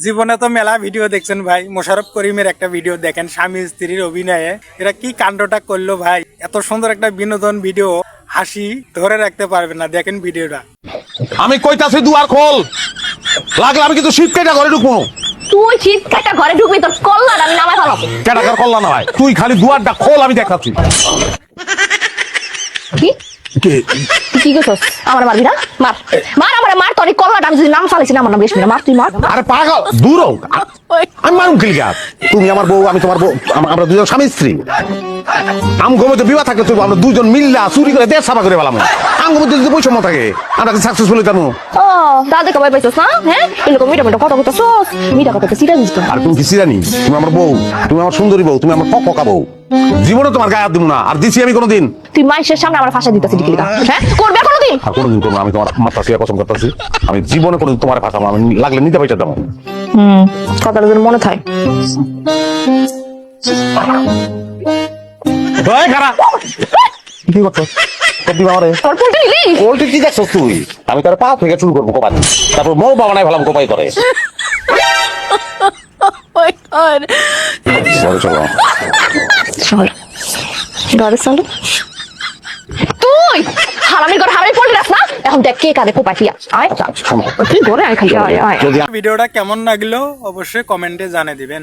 জীবনে তো মেলা ভিডিও দেখছেন ভাই, মোশাররফ করিমের একটা ভিডিও দেখেন স্বামী স্ত্রীর অভিনয়ে, এরা কি কাণ্ডটা করলো ভাই। এত সুন্দর একটা বিনোদন ভিডিও, হাসি ধরে রাখতে পারবে না। দেখেন ভিডিওটা। আমি কইতাছি দুয়ার খোল, লাগলে আমি কিন্তু শীত কেটে ঘরে ঢুকবো। তুই শীত কাটা ঘরে ঢুকবি, তোর কল্লার আমি নামাই ফেলাবো। কেটা কার করলা না ভাই, তুই খালি দুয়ারটা খোল, আমি দেখাচ্ছি। কি কে কি করছস? আমার মারবি না? মার মার, আমার মার। তোর কল্লাটা আমি যদি নাম ফালাইছি না, আমার নাম রেশমি না। মার তুই মার। আরে পাগল, দূর হও। আমি মারুম কি লিগা? তুমি আমার বউ, আমি তোমার বউ, আমরা দুজন স্বামী স্ত্রী। আম গমতে বিবাহ থাকে, তুই আমরা দুজন মিল্লা চুরি করে দেশ সাফা করে পেলাম। আম গমতে যদি বৈষম্য থাকে, আমরা সাকসেসফুল কেন? ও দাদা কবাই পাইছস না? হ্যাঁ, এরকম মিটা মিটা কথা কইতাছস, মিটা কথা সিরা দিস। আর তুমি কি সিরানি? তুমি আমার বউ, তুমি আমার সুন্দরী বউ, তুমি আমার পকা বউ। জীবনে তোমার গায়ে হাত দিব না, আর দিছি আমি কোনোদিন। তুই মাইশের সামনে আমার ফাঁসা দিতাছিস কি লিগা? হ্যাঁ, করবে কোনোদিন? আর কোনোদিন করবো না। আমি তোমার মাথা সিয়া কসম করতেছি, আমি জীবনে কোনোদিন তোমার ফাঁসাবো না। আমি লাগলে নিতে পাইতে দেবো। কথাটা যেন মনে থাকে। কি করছো? তোর পুলটি নিলি? পোল্ট্রি কি দেখছো তুই? আমি তোর পা থেকে শুরু করবো কোপাই, তারপর মৌ বাবানায় ফেলাম কোপাই করে। ঘরে চলো। চল ঘরে চল। তুই হারামির ঘর হারামি পড়লি না? এখন দেখ কে কাঁদে কোপাই দিয়া। আয় তুই ঘরে আয়, খালি আয় আয়। যদি ভিডিওটা কেমন লাগলো অবশ্যই কমেন্টে জানিয়ে দিবেন।